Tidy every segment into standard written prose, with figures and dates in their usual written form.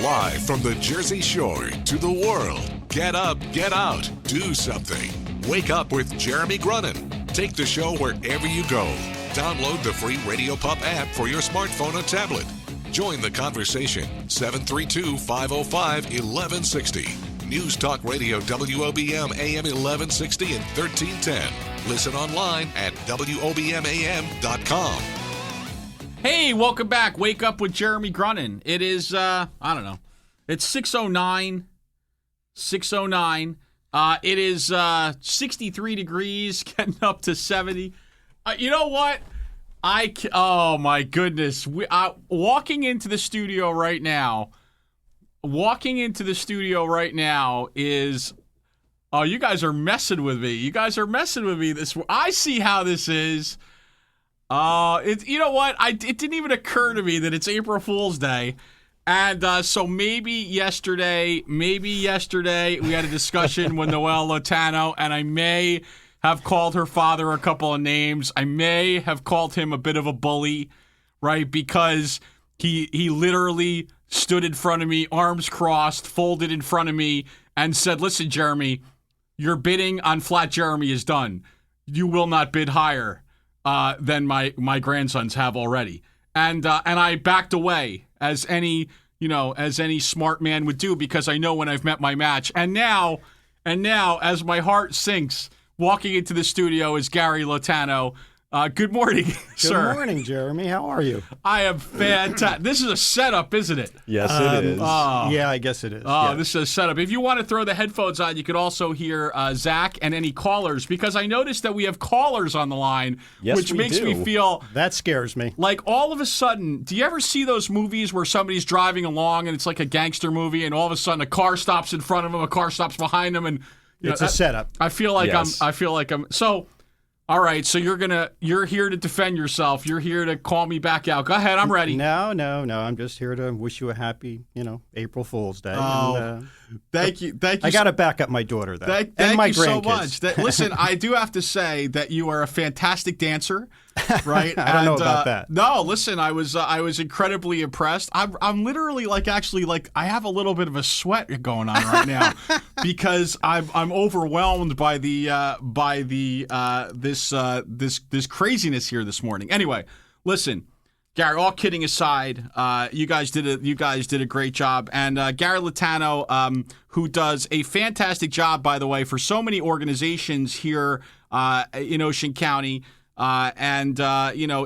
Live from the Jersey Shore to the world. Get up, get out, do something. Wake up with Jeremy Grunin. Take the show wherever you go. Download the free Radio Pup app for your smartphone or tablet. Join the conversation. 732-505-1160. News Talk Radio WOBM AM 1160 and 1310. Listen online at WOBMAM.com. Hey, welcome back. Wake up with Jeremy Grunin. It is, I don't know. It's 6:09. 6:09. It is 63 degrees, getting up to 70. You know what? Oh, my goodness. Walking into the studio right now is... Oh, you guys are messing with me. I see how this is. You know what? It didn't even occur to me that it's April Fool's Day. And so maybe yesterday we had a discussion with Noelle Lotano, and I may have called her father a couple of names. I may have called him a bit of a bully, right? Because he literally stood in front of me, arms crossed, folded in front of me, and said, "Listen, Jeremy, your bidding on Flat Jeremy is done. You will not bid higher than my grandsons have already." And I backed away as any smart man would do, because I know when I've met my match. And now as my heart sinks, walking into the studio is Gary Lotano. Good morning, sir. Good morning, Jeremy. How are you? I am fantastic. This is a setup, isn't it? Yes, it is. Yeah, I guess it is. Oh, yeah. This is a setup. If you want to throw the headphones on, you could also hear Zach and any callers, because I noticed that we have callers on the line, Yes, which we makes do. me feel That scares me. like all of a sudden. Do you ever see those movies where somebody's driving along and it's like a gangster movie, and all of a sudden a car stops in front of them, a car stops behind them, and It's a setup. I feel like Yes. I'm so. All right, so you're here to defend yourself. You're here to call me back out. Go ahead, I'm ready. No. I'm just here to wish you a happy, April Fool's Day. Oh, And, Thank you. I got to back up my daughter, though. Thank and my you so grandkids. much. Listen, I do have to say that you are a fantastic dancer, right? I don't know about that. No, listen, I was incredibly impressed. I'm literally I have a little bit of a sweat going on right now because I'm overwhelmed by this craziness here this morning. Anyway, listen. Gary, all kidding aside, you guys did a great job, and Gary Lotano, who does a fantastic job, by the way, for so many organizations here in Ocean County, and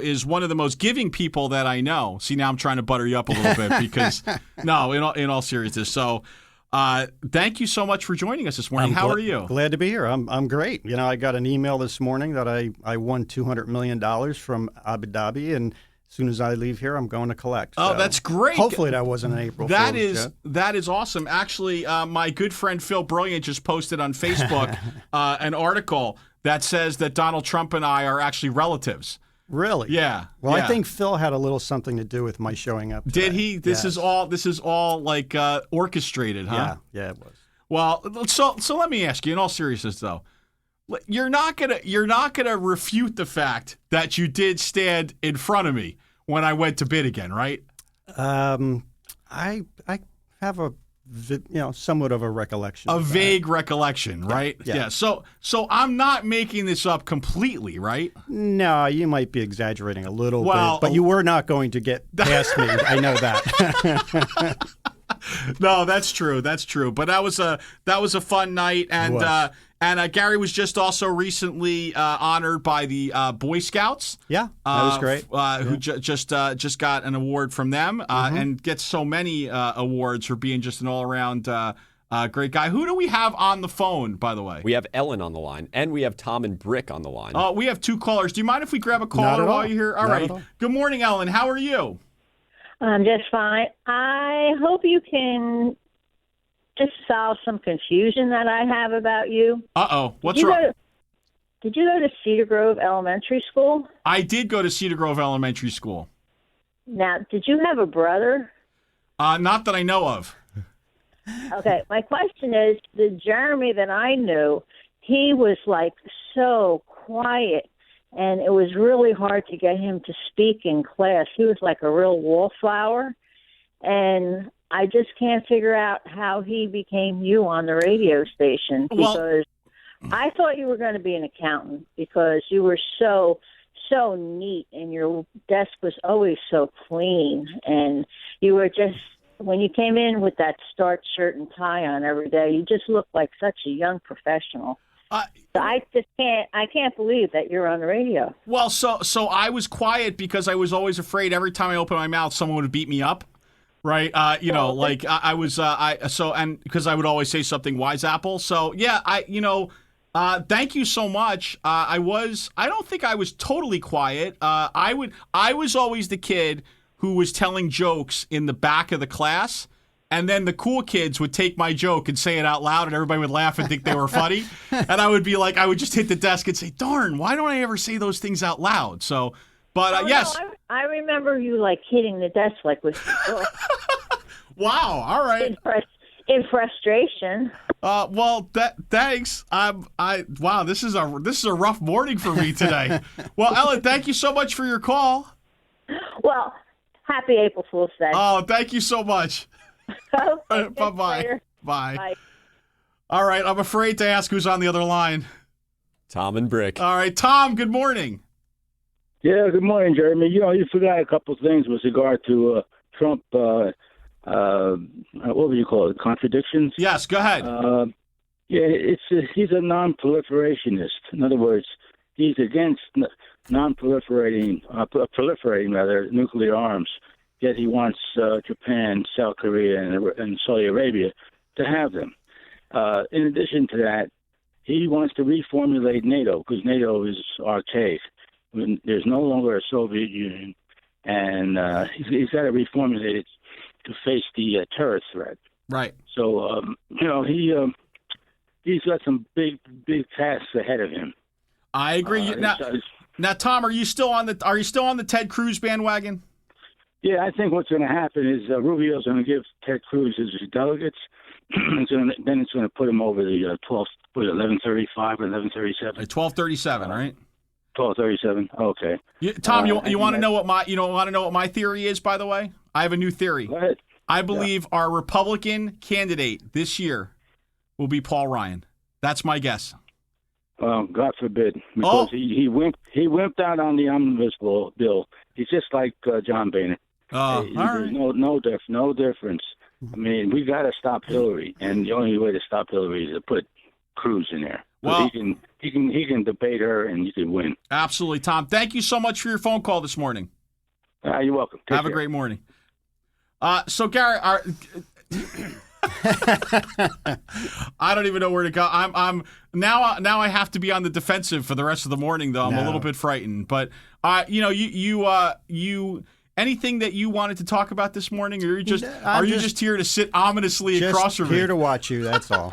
is one of the most giving people that I know. See, now I'm trying to butter you up a little bit because no, in all seriousness. So, thank you so much for joining us this morning. How are you? Glad to be here. I'm great. I got an email this morning that I won $200 million from Abu Dhabi, and as soon as I leave here, I'm going to collect. Oh, So that's great. Hopefully that wasn't an April Fool's joke. That is awesome. Actually, my good friend Phil Brilliant just posted on Facebook an article that says that Donald Trump and I are actually relatives. Really? Yeah. Well, yeah. I think Phil had a little something to do with my showing up today. Did he? This is all like orchestrated, huh? Yeah, it was. Well, so let me ask you, in all seriousness, though, you're not gonna refute the fact that you did stand in front of me when I went to bid again, right? I have a somewhat of a recollection. A of that. vague recollection, right? Yeah. So I'm not making this up completely, right? No, you might be exaggerating a little Well, bit, but you were not going to get past me. I know that. No, that's true. That's true. But that was a fun night, and Gary was just also recently honored by the Boy Scouts. Yeah, that was great. Who just got an award from them, and gets so many awards for being just an all around great guy. Who do we have on the phone, by the way? We have Ellen on the line, and we have Tom and Brick on the line. We have two callers. Do you mind if we grab a Not caller at while all. you're here? All Not right. at all. Good morning, Ellen. How are you? I'm just fine. I hope you can just solve some confusion that I have about you. Uh-oh. What's wrong? Did you go to Cedar Grove Elementary School? I did go to Cedar Grove Elementary School. Now, did you have a brother? Not that I know of. Okay, my question is, the Jeremy that I knew, he was like so quiet, and it was really hard to get him to speak in class. He was like a real wallflower, and I just can't figure out how he became you on the radio station because I thought you were going to be an accountant because you were so neat and your desk was always so clean, and you were just, when you came in with that starched shirt and tie on every day, you just looked like such a young professional. So I can't believe that you're on the radio. Well, so I was quiet because I was always afraid every time I opened my mouth, someone would beat me up. Right, like I was, and because I would always say something wise apple. So yeah, thank you so much. I don't think I was totally quiet. I was always the kid who was telling jokes in the back of the class, and then the cool kids would take my joke and say it out loud, and everybody would laugh and think they were funny. And I would be like, I would just hit the desk and say, "Darn, why don't I ever say those things out loud?" So. But yes, no, I remember you like hitting the desk like with. Wow! All right. In frustration. Well, thanks. Wow, this is a rough morning for me today. Well, Ellen, thank you so much for your call. Well, happy April Fools Day. Oh, thank you so much. Okay, Bye-bye. Bye. Bye. All right, I'm afraid to ask who's on the other line. Tom and Brick. All right, Tom. Good morning. Yeah, good morning, Jeremy. You forgot a couple of things with regard to Trump. What would you call it? Contradictions? Yes, go ahead. He's a non-proliferationist. In other words, he's against proliferating nuclear arms. Yet he wants Japan, South Korea, and Saudi Arabia to have them. In addition to that, he wants to reformulate NATO because NATO is archaic. There's no longer a Soviet Union, and he's got to reformulate it to face the terror threat. Right. So he's got some big tasks ahead of him. I agree. Now, Tom, are you still on the Ted Cruz bandwagon? Yeah, I think what's going to happen is Rubio's going to give Ted Cruz his delegates. Then it's going to put him over the 1135 or 1137. 1237, right? 1237. Okay. Tom, you want to know what my theory is? By the way, I have a new theory. Go ahead. I believe our Republican candidate this year will be Paul Ryan. That's my guess. God forbid, because he wimped out on the omnibus bill. He's just like John Boehner. All right. No difference. I mean, we got to stop Hillary, and the only way to stop Hillary is to put Cruz in there. Well, he can debate her, and he can win. Absolutely, Tom. Thank you so much for your phone call this morning. You're welcome. Have a great morning. So Gary, I don't even know where to go. I'm now I have to be on the defensive for the rest of the morning, though. I'm a little bit frightened. But you anything that you wanted to talk about this morning, or are you just here to sit ominously across from me? Here to watch you. That's all.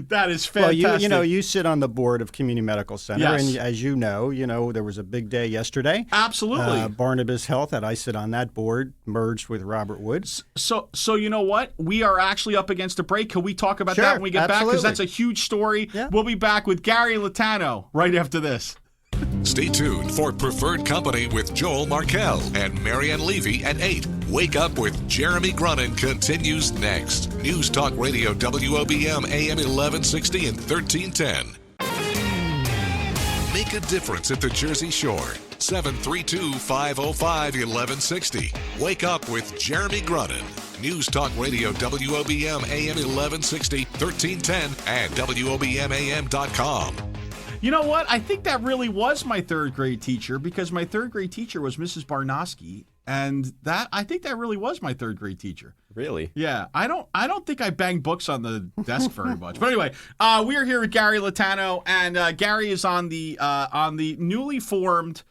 That is fantastic. Well, you sit on the board of Community Medical Center, yes. And as you know, there was a big day yesterday. Absolutely. Barnabas Health, that I sit on that board, merged with Robert Woods. So you know what? We are actually up against a break. Can we talk about that when we get back? Because that's a huge story. Yeah. We'll be back with Gary Lotano right after this. Stay tuned for Preferred Company with Joel Markell and Marianne Levy at 8. Wake Up with Jeremy Grunin continues next. News Talk Radio WOBM AM 1160 and 1310. Make a difference at the Jersey Shore. 732-505-1160. Wake Up with Jeremy Grunin. News Talk Radio WOBM AM 1160, 1310 and WOBMAM.com. You know what? I think that really was my third grade teacher, because my third grade teacher was Mrs. Barnosky, and I think that really was my third grade teacher. Really? Yeah. I don't think I banged books on the desk very much. But anyway, we are here with Gary Lotano, and Gary is on the newly formed.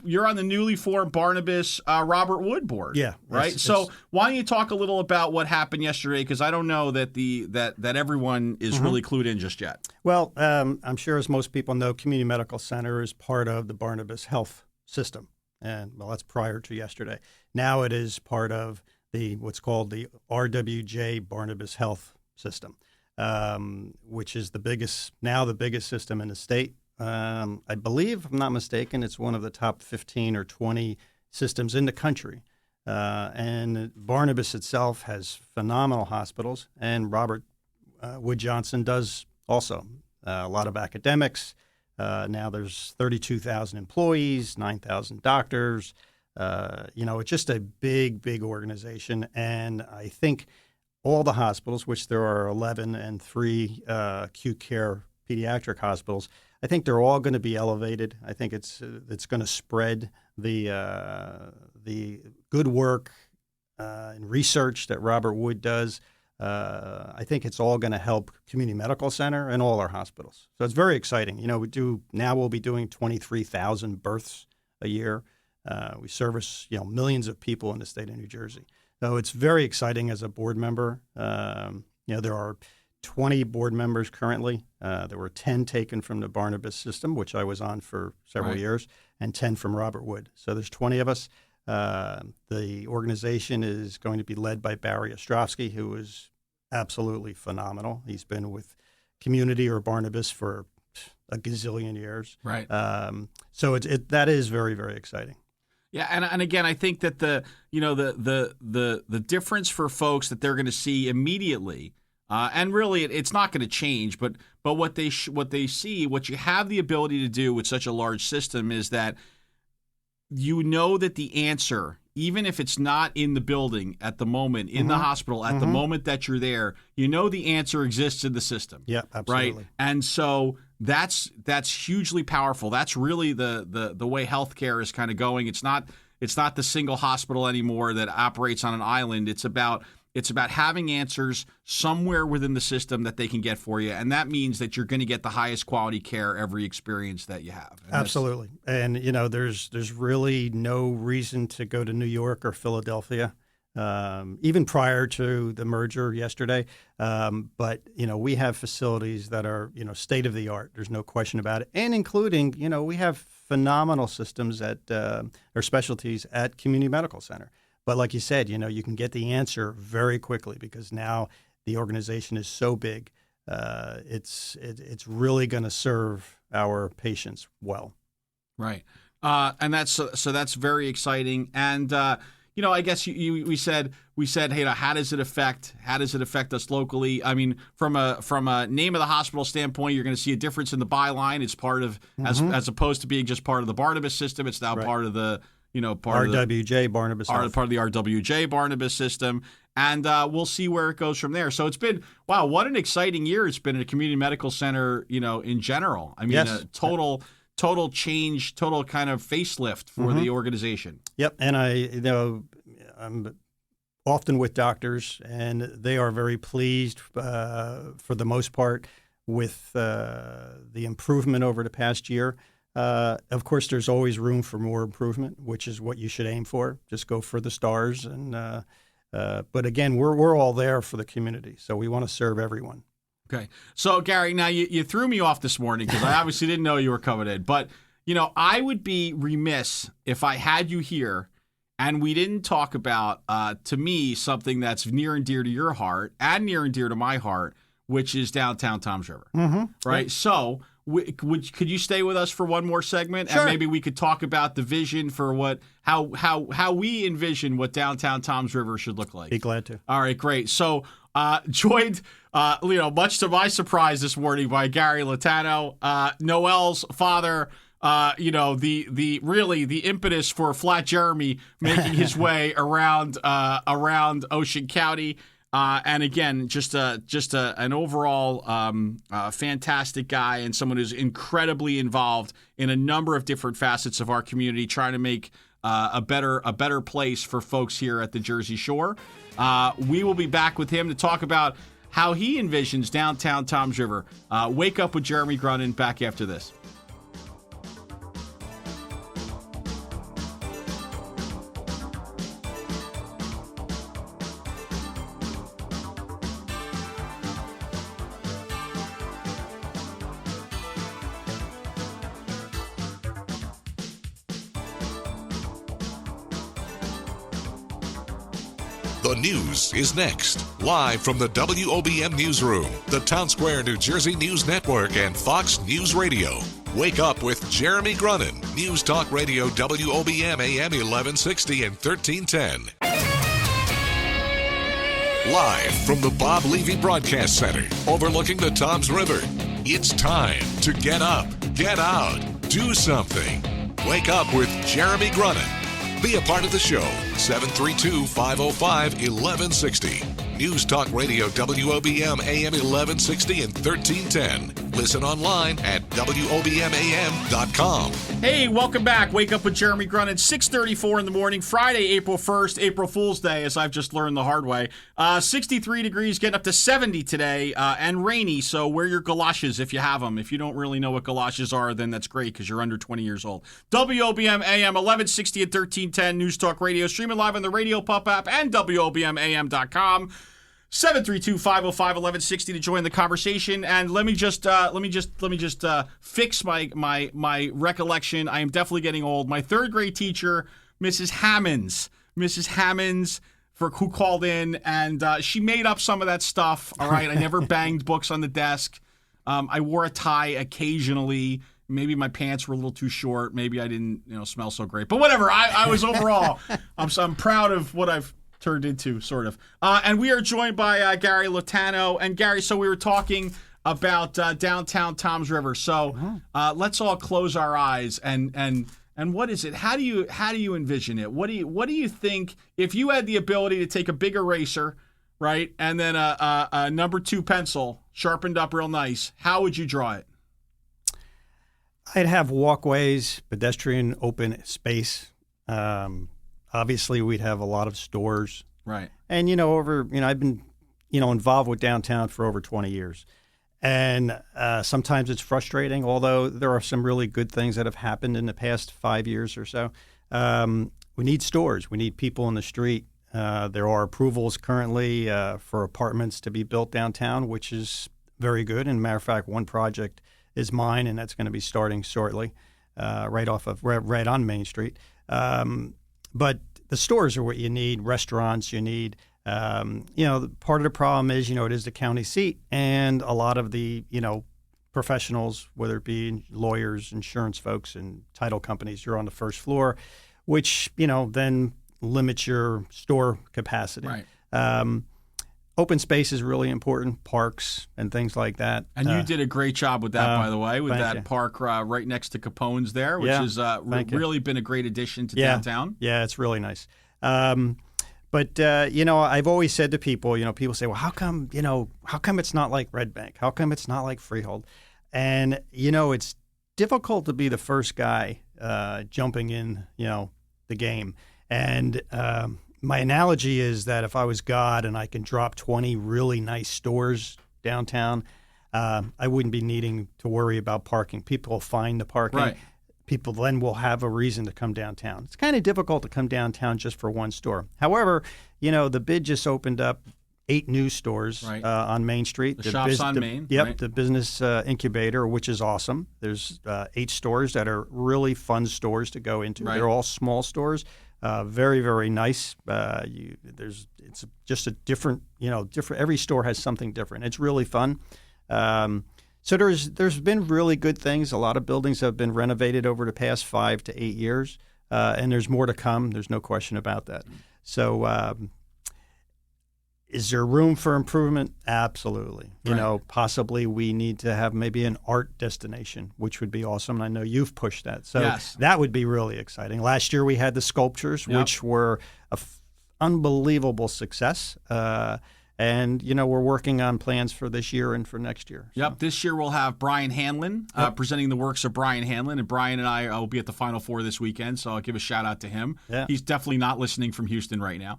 You're on the newly formed Barnabas Robert Wood board. Yeah. Right. So why don't you talk a little about what happened yesterday? Because I don't know that that everyone is really clued in just yet. Well, I'm sure, as most people know, Community Medical Center is part of the Barnabas Health system, and that's prior to yesterday. Now it is part of what's called the RWJ Barnabas Health system, which is the biggest system in the state. I believe, if I'm not mistaken, it's one of the top 15 or 20 systems in the country And Barnabas itself has phenomenal hospitals, and Robert Wood Johnson does also. A lot of academics. Now there's 32,000 employees, 9,000 doctors. It's just a big, big organization. And I think all the hospitals, which there are 11 and 3 acute care pediatric hospitals, I think they're all going to be elevated. I think it's going to spread the good work and research that Robert Wood does. I think it's all going to help Community Medical Center and all our hospitals. So it's very exciting. We'll be doing 23,000 births a year. We service, millions of people in the state of New Jersey. So it's very exciting as a board member. There are 20 board members currently. There were 10 taken from the Barnabas system, which I was on for several years, and 10 from Robert Wood. So there's 20 of us. The organization is going to be led by Barry Ostrovsky, who is absolutely phenomenal. He's been with Community or Barnabas for a gazillion years. Right. So that is very, very exciting. Yeah, and again, I think that the difference for folks that they're going to see immediately, and really it's not going to change, but what they see, what you have the ability to do with such a large system is that that the answer, even if it's not in the building at the moment, in the hospital at the moment that you're there, the answer exists in the system. Yeah, absolutely. Right, and so that's hugely powerful. That's really the way healthcare is kind of going. It's not the single hospital anymore that operates on an island. It's about having answers somewhere within the system that they can get for you, and that means that you're going to get the highest quality care every experience that you have. And absolutely, and there's really no reason to go to New York or Philadelphia. Even prior to the merger yesterday. But, we have facilities that are, state of the art. There's no question about it. And including, we have phenomenal systems or specialties at Community Medical Center. But like you said, you can get the answer very quickly because now the organization is so big. It's really going to serve our patients well. Right. And that's very exciting. And, I guess we said, hey, how does it affect us locally? I mean, from a name of the hospital standpoint, you're going to see a difference in the byline. It's part of as opposed to being just part of the Barnabas system. It's now part of the RWJ Barnabas, part of the RWJ Barnabas system, and we'll see where it goes from there. So it's been what an exciting year it's been at a community medical center. In general, I mean, yes. Total change, total kind of facelift for the organization. Yep, and I'm often with doctors, and they are very pleased for the most part with the improvement over the past year. Of course, there's always room for more improvement, which is what you should aim for. Just go for the stars, and but again, we're all there for the community, so we want to serve everyone. Okay. So, Gary, now you threw me off this morning because I obviously didn't know you were coming in. But, I would be remiss if I had you here and we didn't talk about, to me, something that's near and dear to your heart and near and dear to my heart, which is downtown Toms River. Right? Yeah. So, could you stay with us for one more segment? Sure. And maybe we could talk about the vision for how we envision what downtown Toms River should look like. Be glad to. All right, great. So, joined, much to my surprise this morning by Gary Lotano, Noel's father. The impetus for Flat Jeremy making his way around Ocean County. And again, just an overall fantastic guy and someone who's incredibly involved in a number of different facets of our community, trying to make a better place for folks here at the Jersey Shore. We will be back with him to talk about how he envisions downtown Toms River. Wake Up with Jeremy Grunin back after this. The news is next. Live from the WOBM Newsroom, the Town Square, New Jersey News Network, and Fox News Radio. Wake up with Jeremy Grunin. News Talk Radio WOBM AM 1160 and 1310. Live from the Bob Levy Broadcast Center, overlooking the Toms River. It's time to get up, get out, do something. Wake up with Jeremy Grunin. Be a part of the show. 732-505-1160. News Talk Radio WOBM AM 1160 and 1310. Listen online at WOBMAM.com. Hey, welcome back. Wake up with Jeremy Grunin. 6:34 in the morning, Friday, April 1st, April Fool's Day, as I've just learned the hard way. 63 degrees, getting up to 70 today, and rainy, so wear your galoshes if you have them. If you don't really know what galoshes are, then that's great because you're under 20 years old. WOBM AM 1160 and 1310, News Talk Radio, streaming live on the Radio Pup app and WOBMAM.com. 732-505-1160 to join the conversation. And let me just fix my recollection. I am definitely getting old. My third grade teacher, Mrs. Hammonds, who called in, and she made up some of that stuff. All right, I never banged books on the desk. I wore a tie occasionally. Maybe my pants were a little too short. Maybe I didn't, smell so great. But whatever. I was overall. I'm proud of what I've turned into, sort of. And we are joined by Gary Lotano. And Gary, so we were talking about downtown Toms River. So let's all close our eyes and what is it? How do you envision it? What do you think if you had the ability to take a big eraser, right, and then a number 2 pencil sharpened up real nice? How would you draw it? I'd have walkways, pedestrian open space. Obviously, we'd have a lot of stores. Right. And, I've been, involved with downtown for over 20 years. And sometimes it's frustrating, although there are some really good things that have happened in the past 5 years or so. We need stores. We need people in the street. There are approvals currently for apartments to be built downtown, which is very good. And matter of fact, one project is mine, and that's going to be starting shortly, right on Main Street. But the stores are what you need, restaurants you need. Part of the problem is, it is the county seat, and a lot of the, professionals, whether it be lawyers, insurance folks, and title companies, you're on the first floor, which, then limits your store capacity. Right. Open space is really important, parks and things like that. And you did a great job with that, by the way, with that you. Park right next to Capone's there, which has really been a great addition to downtown. Yeah, it's really nice. But I've always said to people, people say, well, how come it's not like Red Bank? How come it's not like Freehold? And, it's difficult to be the first guy jumping in, the game. And my analogy is that if I was God and I can drop 20 really nice stores downtown, I wouldn't be needing to worry about parking. People will find the parking. Right. People then will have a reason to come downtown. It's kind of difficult to come downtown just for one store. However, the bid just opened up 8 new stores on Main Street. The shops on Main. Yep, right? the business incubator, which is awesome. There's 8 stores that are really fun stores to go into. Right. They're all small stores. Very, very nice. It's just a different. Every store has something different. It's really fun. So there's been really good things. A lot of buildings have been renovated over the past 5 to 8 years, and there's more to come. There's no question about that. So, is there room for improvement? Absolutely. Possibly we need to have maybe an art destination, which would be awesome. And I know you've pushed that. So that would be really exciting. Last year we had the sculptures, which were an unbelievable success. And, we're working on plans for this year and for next year. So. Yep. This year we'll have Brian Hanlon presenting the works of Brian Hanlon. And Brian and I will be at the Final Four this weekend, so I'll give a shout out to him. Yeah. He's definitely not listening from Houston right now.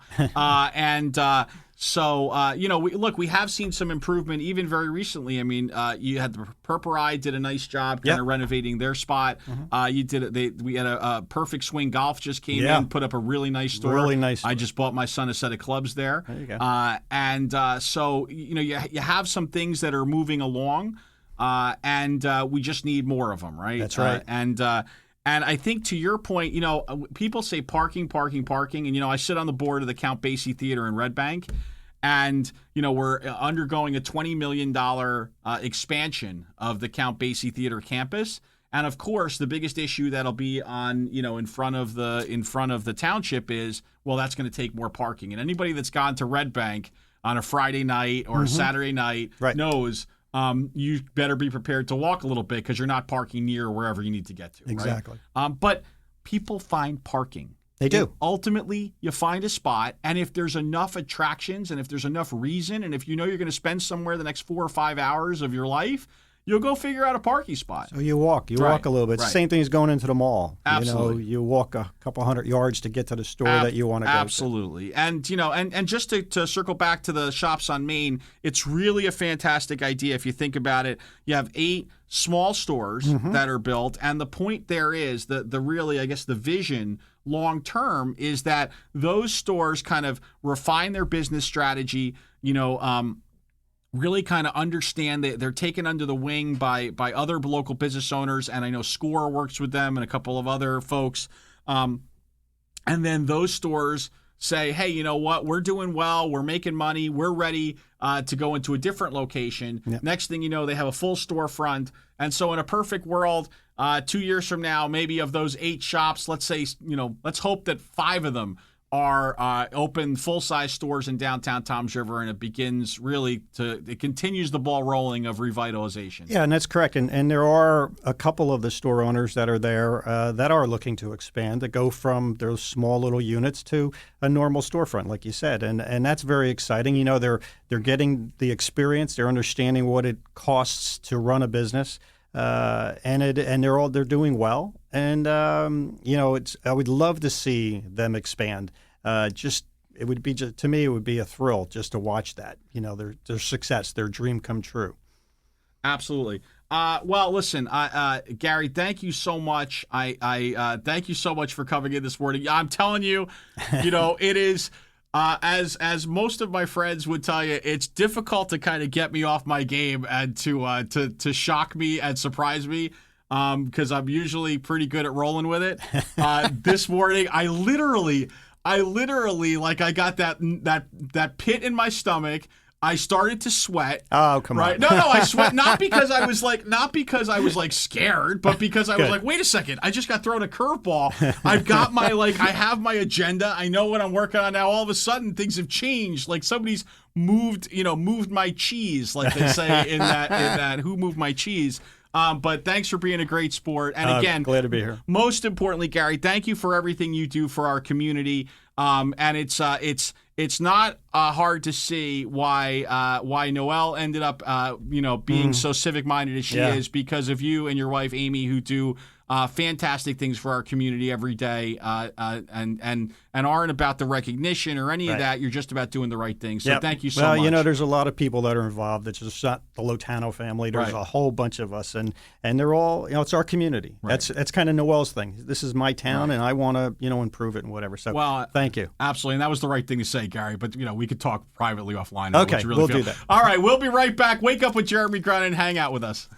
We have seen some improvement even very recently. I mean, you had the Purpureye did a nice job kind of renovating their spot. Mm-hmm. We had a Perfect Swing Golf just came in, put up a really nice store. Really nice store. I just bought my son a set of clubs there. There you go. You have some things that are moving along, and we just need more of them, right? That's right. And I think to your point, people say parking, and I sit on the board of the Count Basie Theater in Red Bank, and we're undergoing a $20 million expansion of the Count Basie Theater campus. And of course, the biggest issue that'll be on, in front of the township is, well, that's going to take more parking. And anybody that's gone to Red Bank on a Friday night or a Saturday night knows you better be prepared to walk a little bit because you're not parking near wherever you need to get to. Exactly. Right? But people find parking. They do. And ultimately, you find a spot, and if there's enough attractions and if there's enough reason, and if you know you're going to spend somewhere the next 4 or 5 hours of your life, you'll go figure out a parking spot. So you walk a little bit. It's the same thing as going into the mall. Absolutely. You walk a couple hundred yards to get to the store that you want to go to. Absolutely. And, and just to circle back to the shops on Main, it's really a fantastic idea if you think about it. You have 8 small stores that are built, and the point there is the really, I guess, the vision long term is that those stores kind of refine their business strategy, really kind of understand that they're taken under the wing by other local business owners, and I know SCORE works with them and a couple of other folks. And then those stores say, hey, you know what? We're doing well. We're making money. We're ready to go into a different location. Yep. Next thing you know, they have a full storefront. And so in a perfect world, 2 years from now, maybe of those 8 shops, let's say, let's hope that 5 of them are open full-size stores in downtown Toms River, and it continues the ball rolling of revitalization. Yeah, and that's correct. And there are a couple of the store owners that are there that are looking to expand, that go from those small little units to a normal storefront, like you said. And that's very exciting. They're getting the experience, they're understanding what it costs to run a business. And they're doing well, and I would love to see them expand. It would be a thrill just to watch that. Their success, their dream come true. Absolutely. Well, listen, Gary, thank you so much. I thank you so much for coming in this morning. I'm telling you, it is. As most of my friends would tell you, it's difficult to kind of get me off my game and to shock me and surprise me, because I'm usually pretty good at rolling with it. This morning, I literally I got that pit in my stomach. I started to sweat. Oh, come on. No, I sweat not because I was scared, but because I was like, wait a second, I just got thrown a curveball. I've got I have my agenda. I know what I'm working on now. All of a sudden, things have changed. Like somebody's moved my cheese, like they say in that Who Moved My Cheese. But thanks for being a great sport. And again, glad to be here. Most importantly, Gary, thank you for everything you do for our community. And it's not hard to see why Noelle ended up being so civic minded as she is, because of you and your wife Amy, who do fantastic things for our community every day, and aren't about the recognition or any of that. You're just about doing the right thing. So thank you so much. Well, there's a lot of people that are involved. It's just not the Lotano family. There's a whole bunch of us, and they're all, it's our community. Right. That's kind of Noelle's thing. This is my town, and I want to, improve it and whatever. So thank you. Absolutely, and that was the right thing to say, Gary. But we could talk privately offline. Okay, we'll do that. All right, we'll be right back. Wake up with Jeremy Grunin and hang out with us.